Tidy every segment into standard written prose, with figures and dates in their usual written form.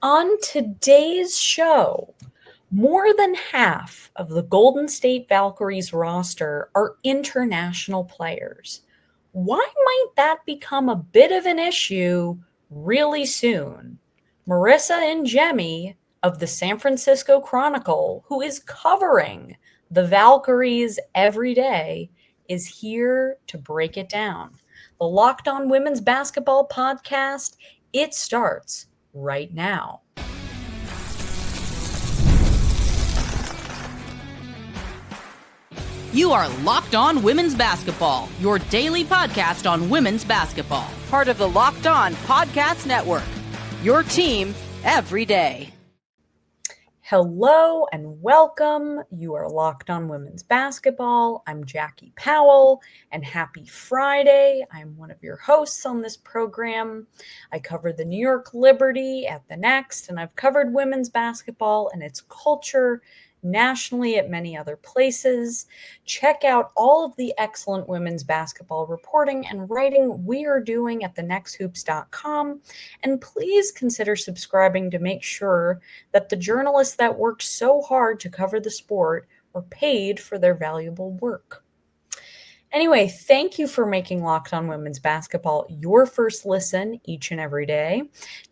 On today's show, more than half of the Golden State Valkyries roster are international players. Why might that become a bit of an issue really soon? Marisa Ingemi of the San Francisco Chronicle, who is covering the Valkyries every day, is here to break it down. The Locked On Women's Basketball Podcast, it starts right now. You are Locked On Women's Basketball, your daily podcast on women's basketball. Part of the Locked On Podcast Network, your team every day. Hello and welcome. You are Locked On Women's Basketball. I'm Jackie Powell, and happy Friday. I'm one of your hosts on this program. I cover the New York Liberty at the Next, and I've covered women's basketball and its culture nationally at many other places. Check out all of the excellent women's basketball reporting and writing we are doing at thenexthoops.com. And please consider subscribing to make sure that the journalists that work so hard to cover the sport are paid for their valuable work. Anyway, thank you for making Locked On Women's Basketball your first listen each and every day.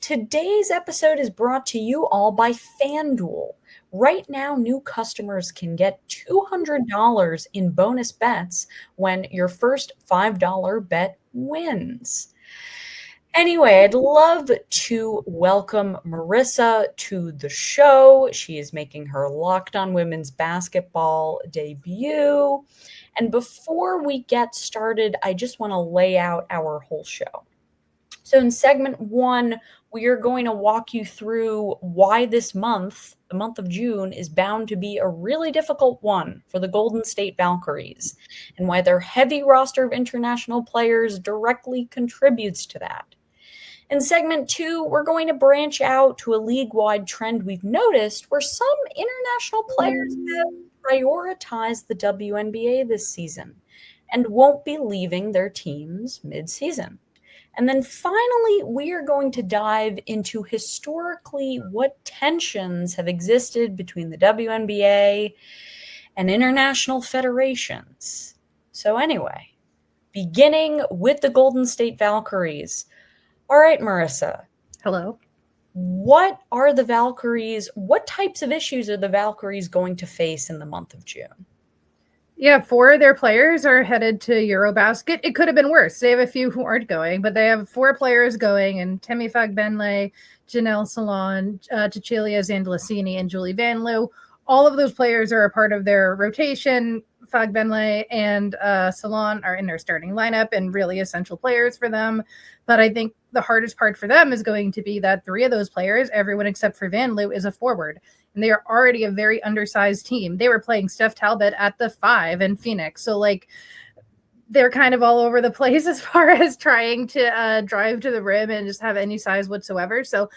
Today's episode is brought to you all by FanDuel. Right now, new customers can get $200 in bonus bets when your first $5 bet wins. Anyway, I'd love to welcome Marisa to the show. She is making her Locked On Women's Basketball debut. And before we get started, I just want to lay out our whole show. So in segment one, we are going to walk you through why this month, the month of June, is bound to be a really difficult one for the Golden State Valkyries, and why their heavy roster of international players directly contributes to that. In segment two, we're going to branch out to a league-wide trend we've noticed where some international players have prioritized the WNBA this season and won't be leaving their teams mid-season. And then finally, we are going to dive into historically what tensions have existed between the WNBA and international federations. So anyway, beginning with the Golden State Valkyries. All right, Marisa. Hello. What types of issues are the Valkyries going to face in the month of June? Yeah, 4 of their players are headed to EuroBasket. It could have been worse. They have a few who aren't going, but they have 4 players going, and Temi Fagbenle, Janelle Salon, Cecilia Zandlasini, and Julie Van Loo. All of those players are a part of their rotation. Fagbenle and Salon are in their starting lineup and really essential players for them. But I think the hardest part for them is going to be that 3 of those players, everyone except for Van Loo, is a forward. And they are already a very undersized team. They were playing Steph Talbot at the 5 in Phoenix. So, they're kind of all over the place as far as trying to drive to the rim and just have any size whatsoever. So,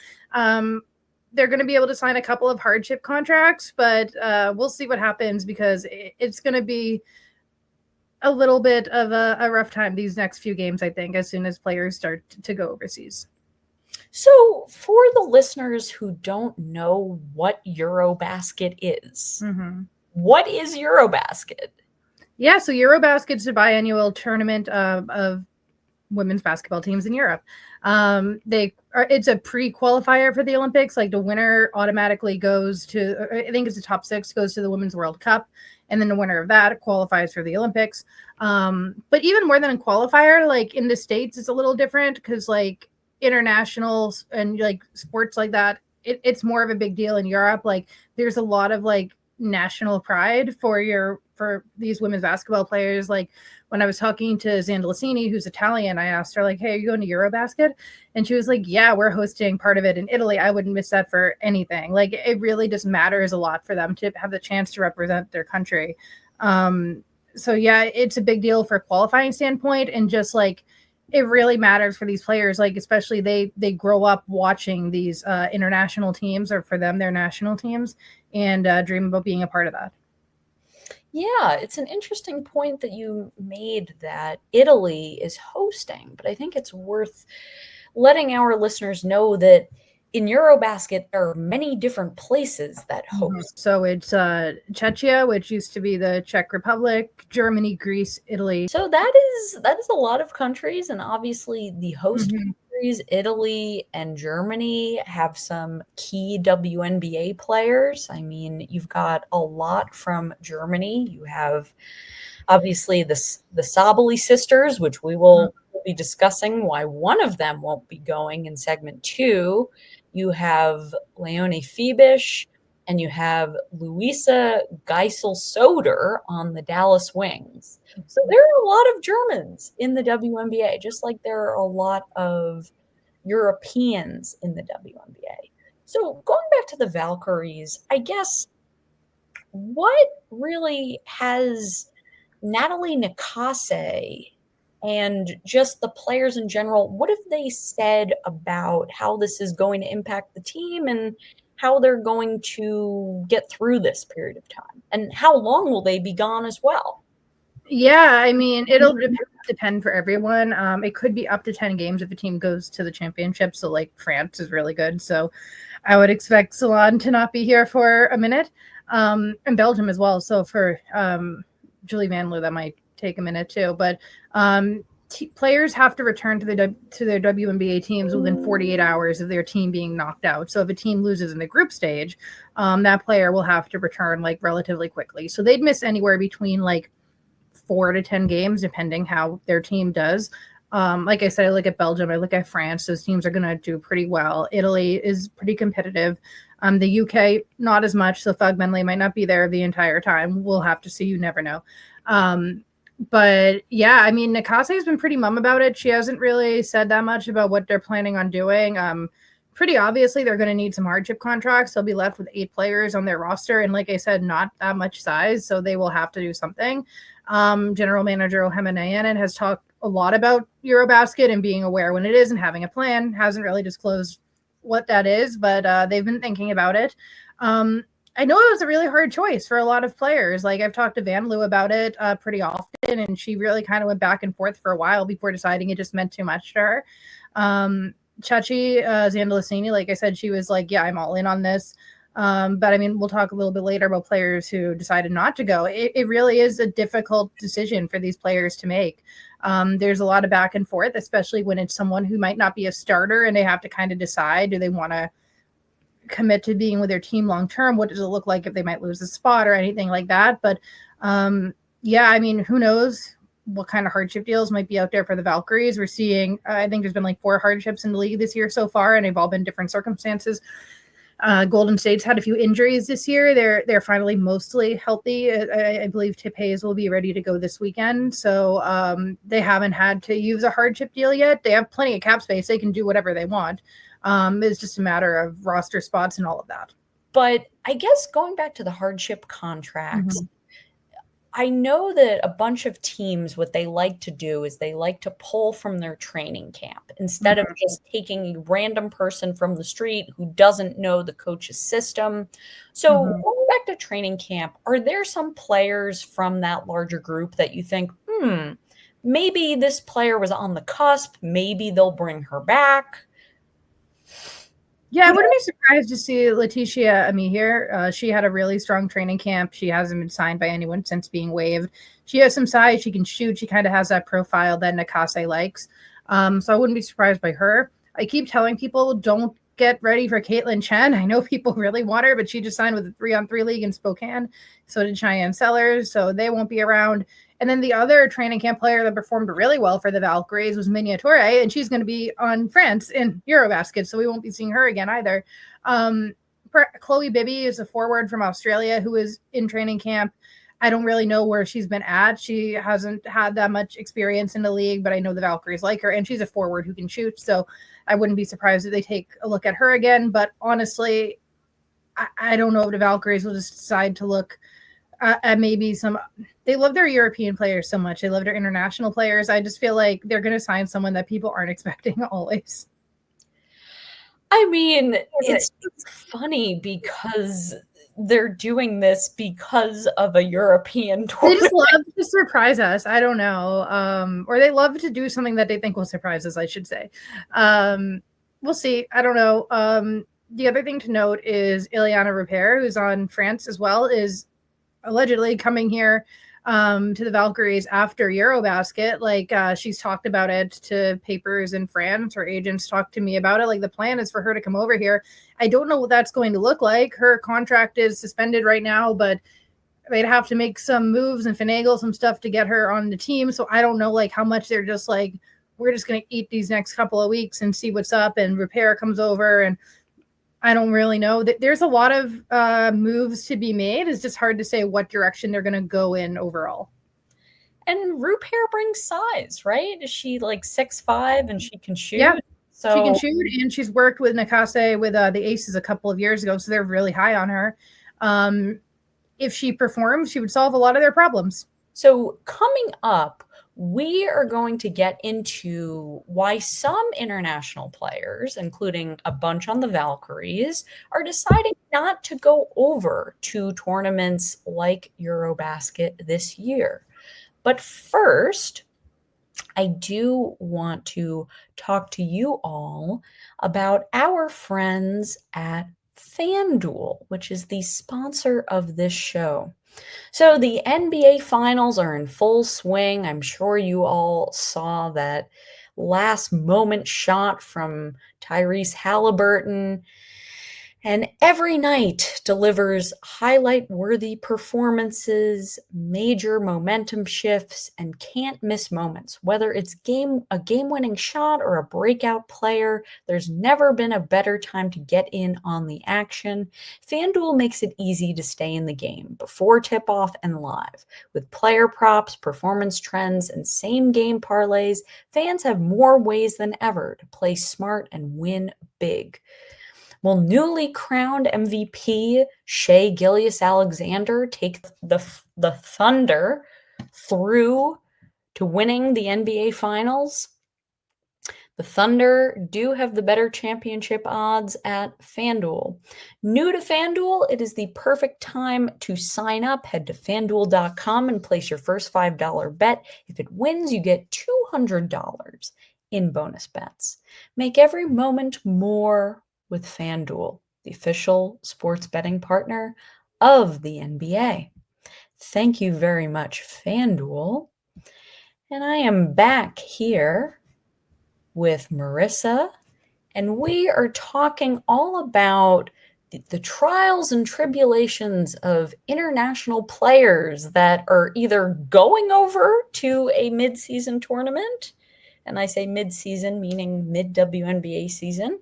they're going to be able to sign a couple of hardship contracts, but we'll see what happens because it's going to be a little bit of a rough time these next few games, I think, as soon as players start to go overseas. So for the listeners who don't know what EuroBasket is, What is EuroBasket? Yeah, so EuroBasket's a biannual tournament of women's basketball teams in Europe. It's a pre-qualifier for the Olympics. Like the winner automatically goes to, I think it's the top 6 goes to the Women's World Cup, and then the winner of that qualifies for the Olympics. But even more than a qualifier, like in the States, it's a little different because like internationals and like sports like that, it's more of a big deal in Europe. Like there's a lot of like national pride for these women's basketball players. Like when I was talking to Zandlasini, who's Italian, I asked her like, hey, are you going to EuroBasket? And she was like, yeah, we're hosting part of it in Italy. I wouldn't miss that for anything. Like it really just matters a lot for them to have the chance to represent their country. So yeah, it's a big deal for a qualifying standpoint, and just like it really matters for these players, like especially they grow up watching these international teams, or for them, their national teams, and dream about being a part of that. Yeah, it's an interesting point that you made that Italy is hosting, but I think it's worth letting our listeners know that in EuroBasket, there are many different places that host. So it's Czechia, which used to be the Czech Republic, Germany, Greece, Italy. So that is a lot of countries, and obviously the host countries, Italy and Germany, have some key WNBA players. I mean, you've got a lot from Germany. You have obviously the Sabally sisters, which we will be discussing why one of them won't be going in segment 2. You have Leonie Fibish, and you have Luisa Geisel-Soder on the Dallas Wings. So there are a lot of Germans in the WNBA, just like there are a lot of Europeans in the WNBA. So going back to the Valkyries, I guess what really has Natalie Nakase and just the players in general, what have they said about how this is going to impact the team and how they're going to get through this period of time? And how long will they be gone as well? Yeah, I mean, it'll depend for everyone. It could be up to 10 games if a team goes to the championship. So, like, France is really good. So I would expect Salon to not be here for a minute. And Belgium as well. So for Julie Van Loo, that might take a minute too. But players have to return to their WNBA teams within 48 hours of their team being knocked out. So if a team loses in the group stage, that player will have to return like relatively quickly. So they'd miss anywhere between like 4 to 10 games, depending how their team does. Like I said, I look at Belgium, I look at France. Those teams are going to do pretty well. Italy is pretty competitive. The UK, not as much. So Fug Menley might not be there the entire time. We'll have to see. You never know. But yeah, I mean, Nakase has been pretty mum about it. She hasn't really said that much about what they're planning on doing. Pretty obviously, they're going to need some hardship contracts. They'll be left with 8 players on their roster. And like I said, not that much size. So they will have to do something. General Manager Ohema Nyanen has talked a lot about EuroBasket and being aware when it is and having a plan. Hasn't really disclosed what that is, but they've been thinking about it. I know it was a really hard choice for a lot of players. Like I've talked to Van Loo about it pretty often, and she really kind of went back and forth for a while before deciding it just meant too much to her. Chachi Zandalasini, like I said, she was like, yeah, I'm all in on this. But I mean, we'll talk a little bit later about players who decided not to go. It really is a difficult decision for these players to make. There's a lot of back and forth, especially when it's someone who might not be a starter and they have to kind of decide, do they want to commit to being with their team long term? What does it look like if they might lose a spot or anything like that? But yeah, I mean, who knows what kind of hardship deals might be out there for the Valkyries. We're seeing, I think there's been like 4 hardships in the league this year so far, and they've all been different circumstances. Golden State's had a few injuries this year. They're finally mostly healthy. I believe Tip Hayes will be ready to go this weekend. So they haven't had to use a hardship deal yet. They have plenty of cap space. They can do whatever they want. It's just a matter of roster spots and all of that. But I guess going back to the hardship contracts, I know that a bunch of teams, what they like to do is they like to pull from their training camp instead of just taking a random person from the street who doesn't know the coach's system. So going back to training camp, are there some players from that larger group that you think, maybe this player was on the cusp, maybe they'll bring her back? Yeah, I wouldn't be surprised to see Letitia Amihir. She had a really strong training camp. She hasn't been signed by anyone since being waived. She has some size. She can shoot. She kind of has that profile that Nakase likes. So I wouldn't be surprised by her. I keep telling people, don't get ready for Caitlin Chen. I know people really want her, but she just signed with a 3-on-3 league in Spokane. So did Cheyenne Sellers. So they won't be around. And then the other training camp player that performed really well for the Valkyries was Minya Toure, and she's going to be on France in EuroBasket, so we won't be seeing her again either. Chloe Bibby is a forward from Australia who is in training camp. I don't really know where she's been at. She hasn't had that much experience in the league, but I know the Valkyries like her, and she's a forward who can shoot, so I wouldn't be surprised if they take a look at her again. But honestly, I don't know if the Valkyries will just decide to look at maybe some. They love their European players so much. They love their international players. I just feel like they're going to sign someone that people aren't expecting always. I mean, it's funny because they're doing this because of a European tour. They just love to surprise us. I don't know. Or they love to do something that they think will surprise us, I should say. we'll see. I don't know. The other thing to note is Ileana Rupert, who's on France as well, is allegedly coming here to the Valkyries after EuroBasket. Like she's talked about it to papers in France. Her agents talked to me about it. Like the plan is for her to come over here. I don't know what that's going to look like. Her contract is suspended right now, but they'd have to make some moves and finagle some stuff to get her on the team. So I don't know like how much they're just like, we're just going to eat these next couple of weeks and see what's up. And Repair comes over, and I don't really know. There's a lot of moves to be made. It's just hard to say what direction they're going to go in overall. And Repair brings size, right? Is she like 6'5" and she can shoot? Yeah, so she can shoot, and she's worked with Nakase with the Aces a couple of years ago, so they're really high on her. If she performs, she would solve a lot of their problems. So coming up, we are going to get into why some international players, including a bunch on the Valkyries, are deciding not to go over to tournaments like EuroBasket this year. But first, I do want to talk to you all about our friends at FanDuel, which is the sponsor of this show. So the NBA Finals are in full swing. I'm sure you all saw that last moment shot from Tyrese Halliburton. And every night delivers highlight-worthy performances, major momentum shifts, and can't-miss moments. Whether it's a game-winning shot or a breakout player, there's never been a better time to get in on the action. FanDuel makes it easy to stay in the game before tip-off and live. With player props, performance trends, and same-game parlays, fans have more ways than ever to play smart and win big. Will newly crowned MVP Shai Gilgeous-Alexander take the Thunder through to winning the NBA Finals? The Thunder do have the better championship odds at FanDuel. New to FanDuel, it is the perfect time to sign up. Head to FanDuel.com and place your first $5 bet. If it wins, you get $200 in bonus bets. Make every moment more with FanDuel, the official sports betting partner of the NBA. Thank you very much, FanDuel. And I am back here with Marisa, and we are talking all about the trials and tribulations of international players that are either going over to a mid-season tournament, and I say mid-season meaning mid-WNBA season,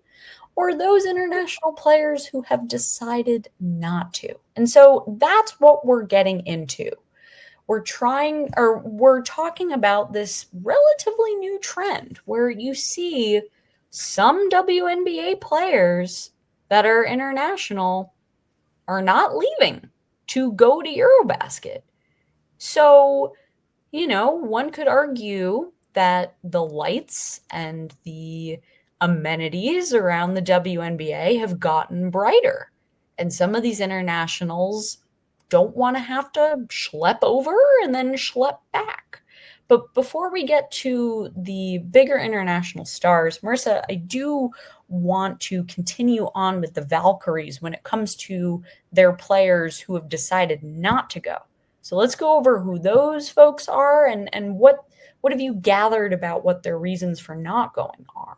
or those international players who have decided not to. And so that's what we're getting into. We're talking about this relatively new trend where you see some WNBA players that are international are not leaving to go to EuroBasket. So, one could argue that the lights and the amenities around the WNBA have gotten brighter. And some of these internationals don't want to have to schlep over and then schlep back. But before we get to the bigger international stars, Marisa, I do want to continue on with the Valkyries when it comes to their players who have decided not to go. So let's go over who those folks are and what have you gathered about what their reasons for not going are.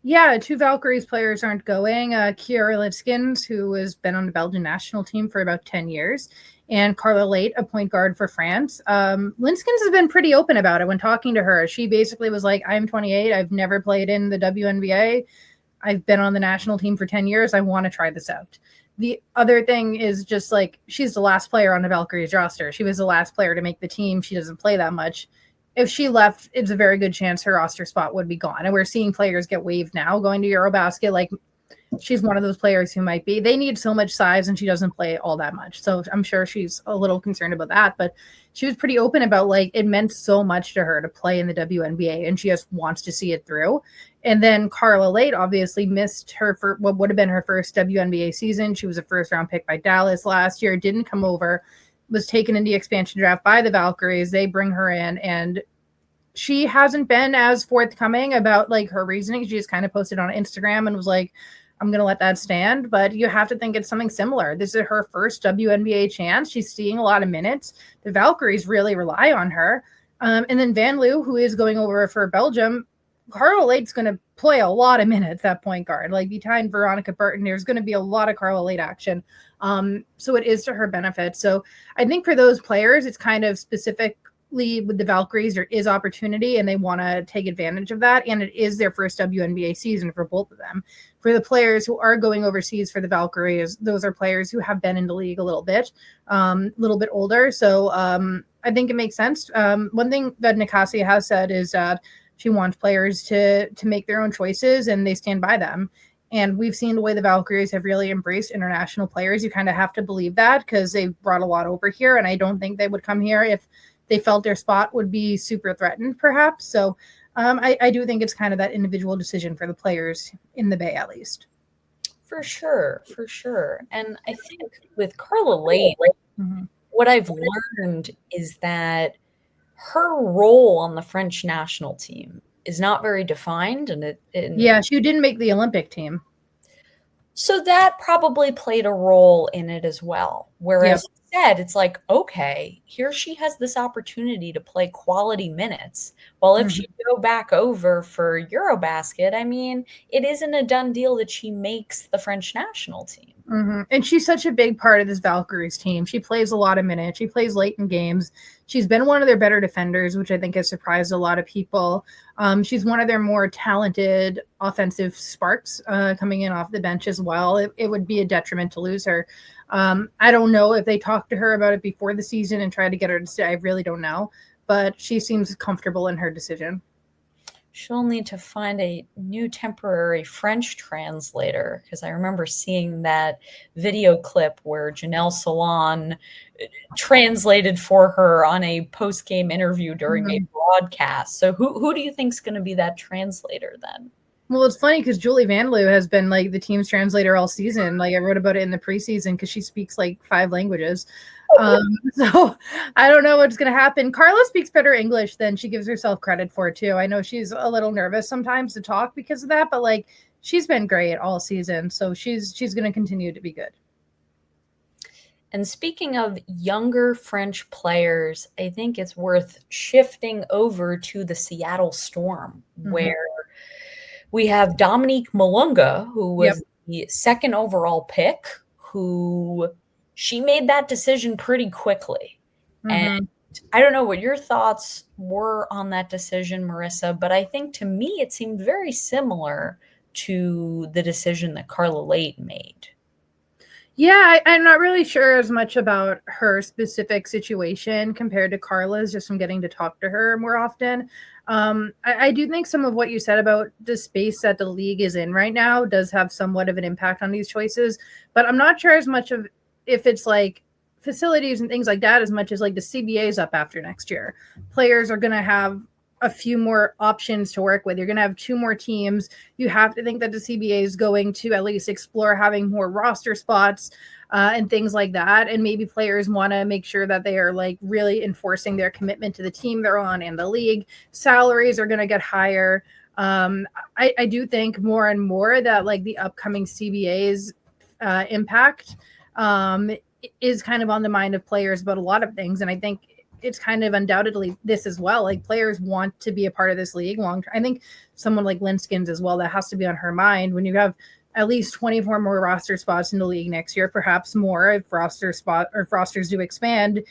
Yeah, 2 Valkyries players aren't going. Kiara Litskins, who has been on the Belgian national team for about 10 years, and Carla Late, a point guard for France. Litskins has been pretty open about it when talking to her. She basically was like, I'm 28. I've never played in the WNBA. I've been on the national team for 10 years. I want to try this out. The other thing is just like, she's the last player on the Valkyries roster. She was the last player to make the team. She doesn't play that much. If she left, it's a very good chance her roster spot would be gone. And we're seeing players get waived now going to EuroBasket. Like, she's one of those players who might be. They need so much size, and she doesn't play all that much. So I'm sure she's a little concerned about that. But she was pretty open about, like, it meant so much to her to play in the WNBA, and she just wants to see it through. And then Carla Late obviously missed her for what would have been her first WNBA season. She was a first-round pick by Dallas last year, didn't come over, was taken in the expansion draft by the Valkyries. They bring her in, and she hasn't been as forthcoming about like her reasoning. She just kind of posted on Instagram and was like, I'm going to let that stand. But you have to think it's something similar. This is her first WNBA chance. She's seeing a lot of minutes. The Valkyries really rely on her. And then Van Loo, who is going over for Belgium, Carla Late's going to play a lot of minutes at point guard. Like behind Veronica Burton, there's going to be a lot of Carla Late action. So it is to her benefit. So I think for those players, it's kind of specifically with the Valkyries, there is opportunity and they want to take advantage of that. And it is their first WNBA season for both of them. For the players who are going overseas for the Valkyries, those are players who have been in the league a little bit older. So I think it makes sense. One thing that Nicasia has said is that she wants players to make their own choices and they stand by them. And we've seen the way the Valkyries have really embraced international players. You kind of have to believe that because they've brought a lot over here. And I don't think they would come here if they felt their spot would be super threatened, perhaps. So I do think it's kind of that individual decision for the players in the Bay, at least. For sure. And I think with Carla Late, what I've learned is that her role on the French national team is not very defined. Yeah, she didn't make the Olympic team. So that probably played a role in it as well. Whereas instead, it's like, okay, here she has this opportunity to play quality minutes. Well, if she go back over for EuroBasket, I mean, it isn't a done deal that she makes the French national team. And she's such a big part of this Valkyries team. She plays a lot of minutes. She plays late in games. She's been one of their better defenders, which I think has surprised a lot of people. She's one of their more talented offensive sparks coming in off the bench as well. It would be a detriment to lose her. I don't know if they talked to her about it before the season and tried to get her to stay. I really don't know. But she seems comfortable in her decision. She'll need to find a new temporary French translator because I remember seeing that video clip where Janelle Salon translated for her on a post-game interview during a broadcast. So who do you think is going to be that translator then? Well, it's funny because Julie Van Loo has been like the team's translator all season. Like I wrote about it in the preseason because she speaks like 5 languages. So I don't know what's going to happen. Carla speaks better English than she gives herself credit for too. I know she's a little nervous sometimes to talk because of that, but like she's been great all season. So she's going to continue to be good. And speaking of younger French players, I think it's worth shifting over to the Seattle Storm, where we have Dominique Malunga, who was the second overall pick, who she made that decision pretty quickly. And I don't know what your thoughts were on that decision, Marisa, but I think to me it seemed very similar to the decision that Carla Late made. Yeah, I'm not really sure as much about her specific situation compared to Carla's, just from getting to talk to her more often. I do think some of what you said about the space that the league is in right now does have somewhat of an impact on these choices, but I'm not sure as much of if it's like facilities and things like that as much as like the CBA is up after next year. Players are going to have a few more options to work with. You're going to have 2 more teams. You have to think that the CBA is going to at least explore having more roster spots and things like that. And maybe players want to make sure that they are like really enforcing their commitment to the team they're on and the league. Salaries are going to get higher. I do think more and more that like the upcoming CBA's impact is kind of on the mind of players about a lot of things. And I think it's kind of undoubtedly this as well. Like players want to be a part of this league long term. I think someone like Linskins as well, that has to be on her mind when you have at least 24 more roster spots in the league next year, perhaps more if rosters do expand.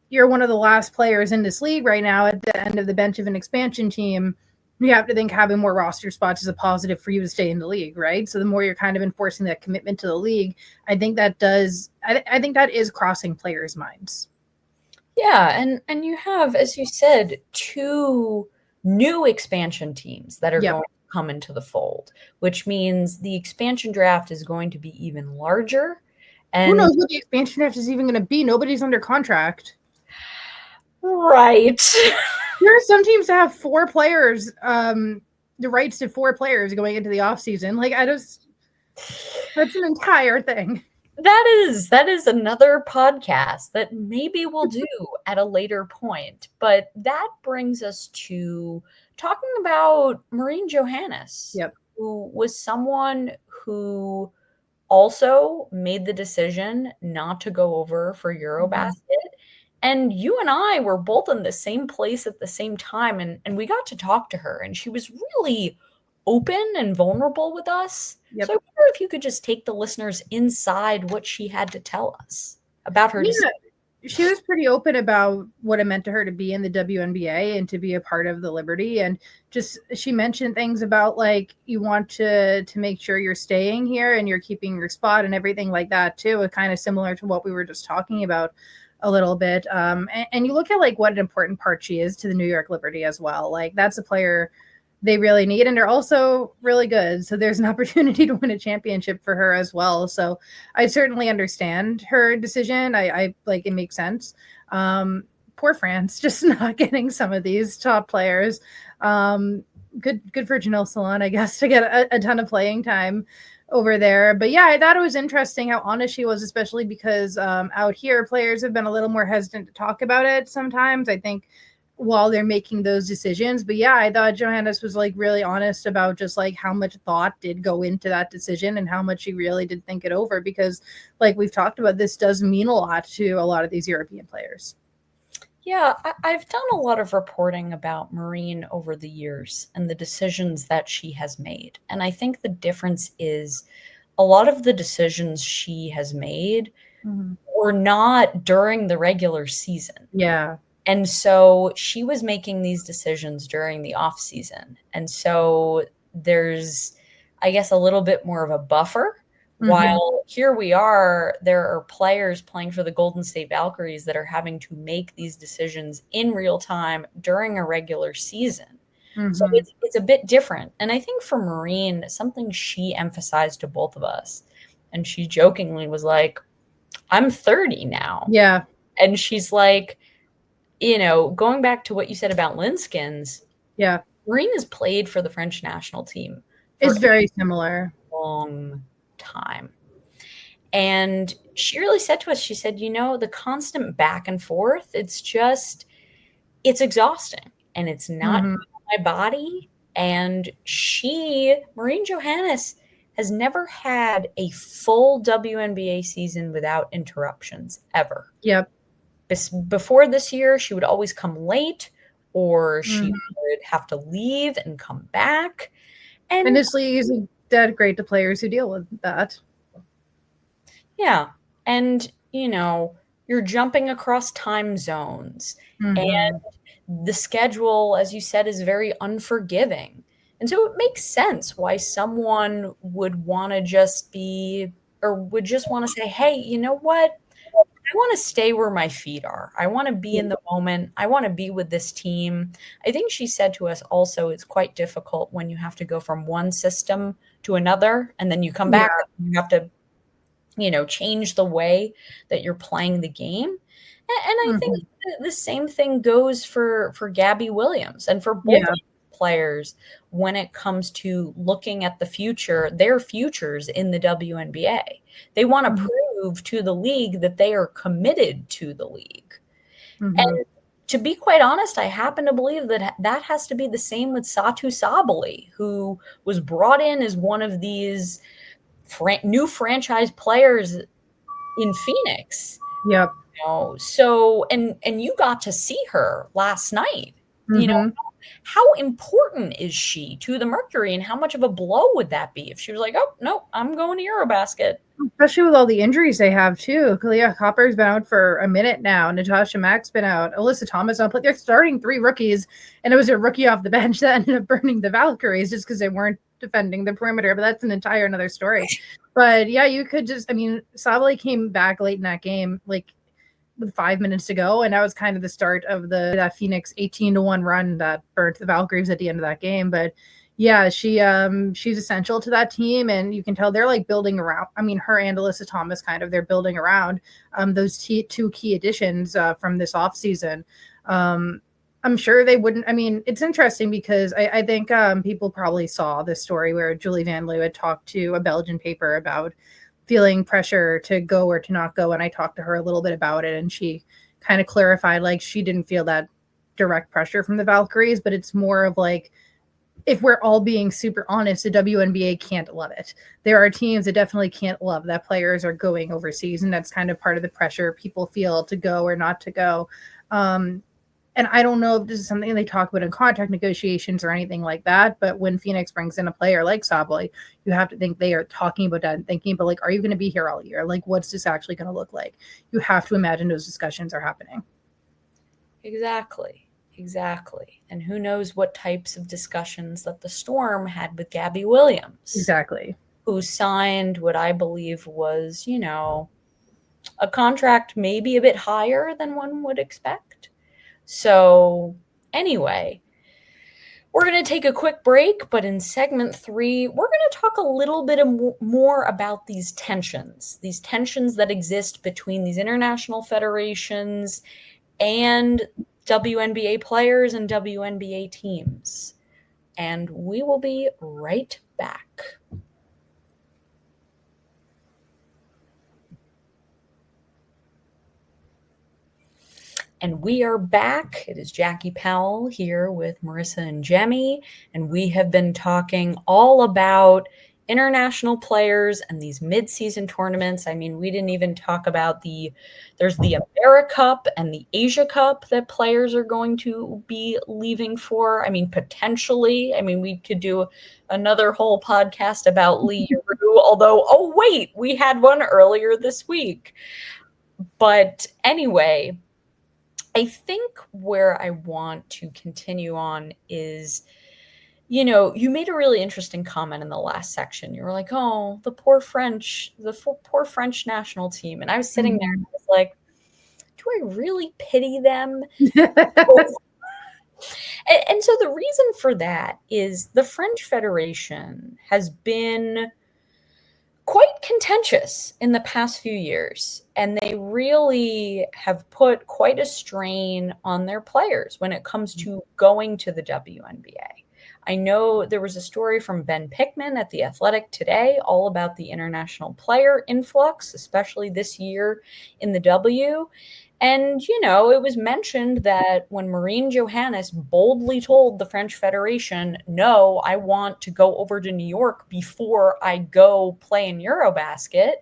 You're one of the last players in this league right now at the end of the bench of an expansion team. You have to think having more roster spots is a positive for you to stay in the league, right? So the more you're kind of enforcing that commitment to the league, I think that is crossing players' minds. Yeah, and you have, as you said, 2 new expansion teams that are going to come into the fold, which means the expansion draft is going to be even larger. And who knows what the expansion draft is even going to be? Nobody's under contract. Right. There are some teams that have 4 players, the rights to 4 players going into the offseason. Like, that's an entire thing. That is another podcast that maybe we'll do at a later point. But that brings us to talking about Marine Johannès, Yep. who was someone who also made the decision not to go over for EuroBasket. And you and I were both in the same place at the same time, and we got to talk to her, and she was really open and vulnerable with us. Yep. So I wonder if you could just take the listeners inside what she had to tell us about her decision. She was pretty open about what it meant to her to be in the WNBA and to be a part of the Liberty. And just, she mentioned things about like, you want to make sure you're staying here and you're keeping your spot and everything like that too. Kind of similar to what we were just talking about a little bit. And you look at like what an important part she is to the New York Liberty as well. Like that's a player they really need, and they're also really good. So there's an opportunity to win a championship for her as well. So I certainly understand her decision. I like, it makes sense. Poor France, just not getting some of these top players. Good for Janelle Salon, I guess, to get a ton of playing time over there. But yeah, I thought it was interesting how honest she was, especially because out here players have been a little more hesitant to talk about it sometimes, I think, while they're making those decisions. But yeah, I thought Johannès was like really honest about just like how much thought did go into that decision and how much she really did think it over, because like we've talked about, this does mean a lot to a lot of these European players. Yeah, I've done a lot of reporting about Marine over the years and the decisions that she has made. And I think the difference is a lot of the decisions she has made were not during the regular season. Yeah. And so she was making these decisions during the off season. And so there's, I guess, a little bit more of a buffer. While here we are, there are players playing for the Golden State Valkyries that are having to make these decisions in real time during a regular season. So it's a bit different. And I think for Marine, something she emphasized to both of us, and she jokingly was like, I'm 30 now. Yeah. And she's like, you know, going back to what you said about Linskins, yeah, Breen has played for the French national team. It's very similar. Long time. And she really said to us, she said, you know, the constant back and forth, it's it's exhausting and it's not good for my body. And Marine Johannès, has never had a full WNBA season without interruptions ever. Yep. Before this year, she would always come late, or she would have to leave and come back. And this league is dead great to players who deal with that. Yeah. And, you know, you're jumping across time zones. And the schedule, as you said, is very unforgiving. And so it makes sense why someone would want to just want to say, hey, you know what? I want to stay where my feet are. I want to be in the moment. I want to be with this team. I think she said to us also, it's quite difficult when you have to go from one system to another, and then you come back and you have to, you know, change the way that you're playing the game. And I think the same thing goes for Gabby Williams and for both players when it comes to looking at the future, their futures in the WNBA. They want to prove to the league that they are committed to the league. And to be quite honest, I happen to believe that has to be the same with Satou Sabally, who was brought in as one of these new franchise players in Phoenix. Yep. You know, so, and you got to see her last night. You know, how important is she to the Mercury, and how much of a blow would that be if she was like, oh, no, I'm going to EuroBasket? Especially with all the injuries they have, too. Kalia Copper's been out for a minute now. Natasha Mack's been out. Alyssa Thomas out. They're starting 3 rookies, and it was a rookie off the bench that ended up burning the Valkyries just because they weren't defending the perimeter. But that's an entire another story. But, yeah, you could just – I mean, Sabally came back late in that game, like, with 5 minutes to go, and that was kind of the start of that Phoenix 18-1 run that burnt the Valkyries at the end of that game. But yeah, she's essential to that team, and you can tell they're like building around. I mean, her and Alyssa Thomas they're building around those 2 key additions from this offseason. I'm sure they wouldn't. I mean, it's interesting because I think people probably saw this story where Julie Van Leeuwen had talked to a Belgian paper about feeling pressure to go or to not go. And I talked to her a little bit about it, and she kind of clarified, like, she didn't feel that direct pressure from the Valkyries, but it's more of like, if we're all being super honest, the WNBA can't love it. There are teams that definitely can't love that players are going overseas, and that's kind of part of the pressure people feel to go or not to go. And I don't know if this is something they talk about in contract negotiations or anything like that, but when Phoenix brings in a player like Sably, you have to think they are talking about that and thinking, but like, are you going to be here all year? Like, what's this actually going to look like? You have to imagine those discussions are happening. Exactly. And who knows what types of discussions that the Storm had with Gabby Williams. Exactly. Who signed what I believe was, a contract maybe a bit higher than one would expect. So anyway, we're going to take a quick break, but in segment 3, we're going to talk a little bit more about these tensions that exist between these international federations and WNBA players and WNBA teams. And we will be right back. And we are back. It is Jackie Powell here with Marisa Ingemi, and we have been talking all about international players and these mid-season tournaments. I mean, we didn't even talk about there's the AmeriCup and the Asia Cup that players are going to be leaving for. I mean, potentially. I mean, we could do another whole podcast about Lee Yeru, although, oh, wait, we had one earlier this week. But anyway, I think where I want to continue on is, you made a really interesting comment in the last section. You were like, oh, the poor French national team. And I was sitting there and I was like, do I really pity them? And so the reason for that is the French Federation has been quite contentious in the past few years, and they really have put quite a strain on their players when it comes to going to the WNBA. I know there was a story from Ben Pickman at The Athletic today all about the international player influx, especially this year in the W. And, it was mentioned that when Marine Johannès boldly told the French Federation, no, I want to go over to New York before I go play in EuroBasket,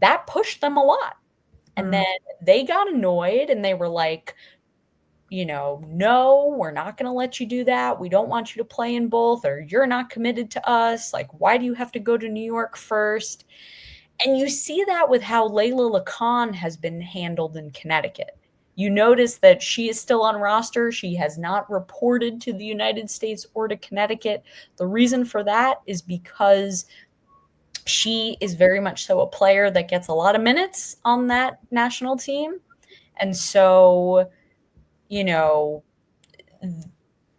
that pushed them a lot. And then they got annoyed and they were like, no, we're not going to let you do that. We don't want you to play in both, or you're not committed to us. Like, why do you have to go to New York first? And you see that with how Layla Lacan has been handled in Connecticut. You notice that she is still on roster. She has not reported to the United States or to Connecticut. The reason for that is because she is very much so a player that gets a lot of minutes on that national team. And so,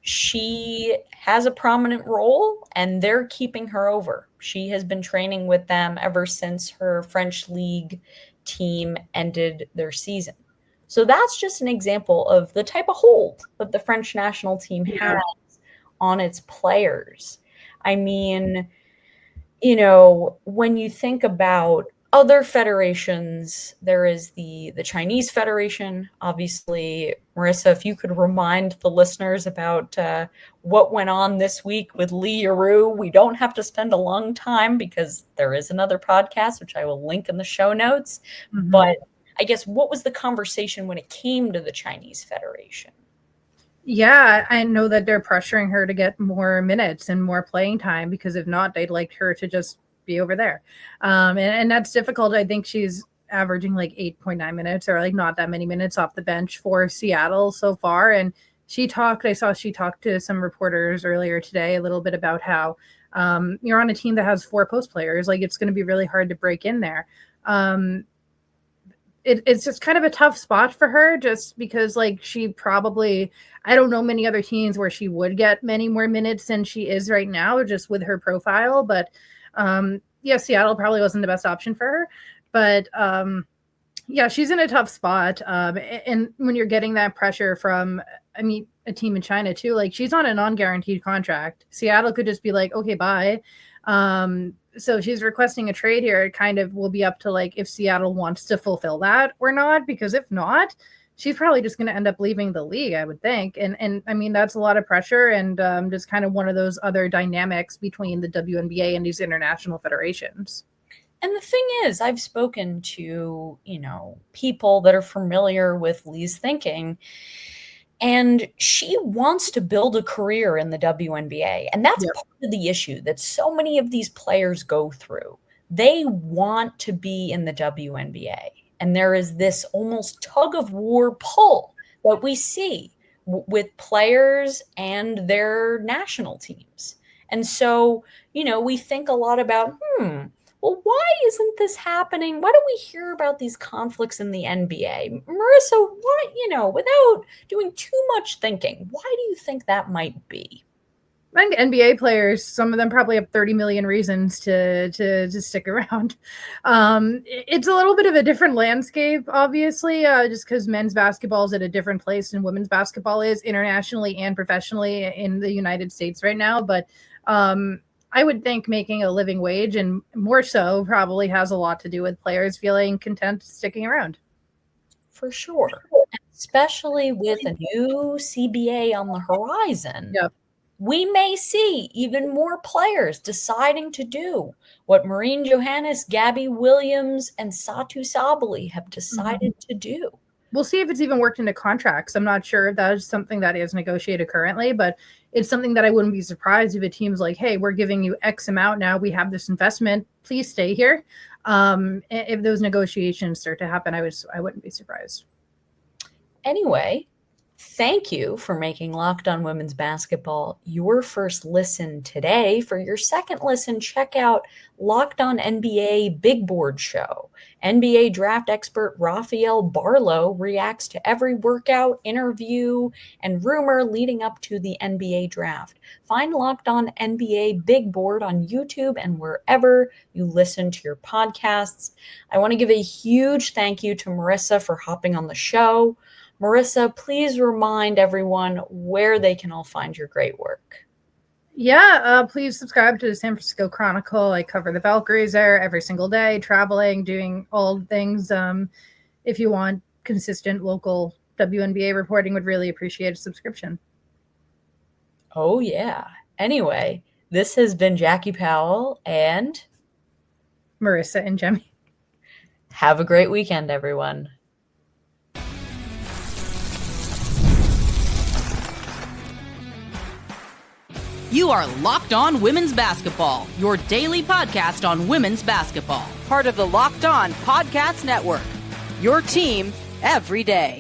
she has a prominent role and they're keeping her over. She has been training with them ever since her French league team ended their season. So that's just an example of the type of hold that the French national team has on its players. I mean, when you think about other federations, there is the Chinese Federation. Obviously, Marisa, if you could remind the listeners about what went on this week with Lee Yeru. We don't have to spend a long time because there is another podcast, which I will link in the show notes. Mm-hmm. But I guess, what was the conversation when it came to the Chinese Federation? Yeah, I know that they're pressuring her to get more minutes and more playing time, because if not, they'd like her to just be over there. And that's difficult. I think she's averaging like 8.9 minutes, or like not that many minutes off the bench for Seattle so far. And I saw she talked to some reporters earlier today a little bit about how you're on a team that has 4 post players. Like, it's going to be really hard to break in there. It's just kind of a tough spot for her, just because like she probably, I don't know many other teams where she would get many more minutes than she is right now, just with her profile. But Seattle probably wasn't the best option for her. But she's in a tough spot. And when you're getting that pressure from, a team in China too, like, she's on a non-guaranteed contract. Seattle could just be like, okay, bye. So she's requesting a trade here. It kind of will be up to like if Seattle wants to fulfill that or not, because if not, she's probably just going to end up leaving the league, I would think. And I mean, that's a lot of pressure and just kind of one of those other dynamics between the WNBA and these international federations. And the thing is, I've spoken to, people that are familiar with Lee's thinking, and she wants to build a career in the WNBA. And that's part of the issue that so many of these players go through. They want to be in the WNBA. And there is this almost tug of war pull that we see with players and their national teams. And so, we think a lot about, well, why isn't this happening? Why don't we hear about these conflicts in the NBA? Marisa, why, without doing too much thinking, why do you think that might be? I think NBA players, some of them probably have 30 million reasons to stick around. It's a little bit of a different landscape, obviously, just because men's basketball is at a different place than women's basketball is internationally and professionally in the United States right now. But I would think making a living wage, and more so, probably has a lot to do with players feeling content sticking around. For sure. Especially with a new CBA on the horizon. Yep. We may see even more players deciding to do what Marine Johannès, Gabby Williams, and Satu Sabally have decided to do. We'll see if it's even worked into contracts. I'm not sure if that is something that is negotiated currently, but it's something that I wouldn't be surprised if a team's like, hey, we're giving you X amount now. We have this investment. Please stay here. If those negotiations start to happen, I wouldn't be surprised. Anyway, thank you for making Locked On Women's Basketball your first listen today. For your second listen, check out Locked On NBA Big Board Show. NBA draft expert Rafael Barlow reacts to every workout, interview, and rumor leading up to the NBA draft. Find Locked On NBA Big Board on YouTube and wherever you listen to your podcasts. I want to give a huge thank you to Marisa for hopping on the show. Marisa, please remind everyone where they can all find your great work. Yeah, please subscribe to the San Francisco Chronicle. I cover the Valkyries there every single day, traveling, doing all things. If you want consistent local WNBA reporting, would really appreciate a subscription. Oh, yeah. Anyway, this has been Jackie Powell and Marisa Ingemi. Have a great weekend, everyone. You are Locked On Women's Basketball, your daily podcast on women's basketball. Part of the Locked On Podcast Network, your team every day.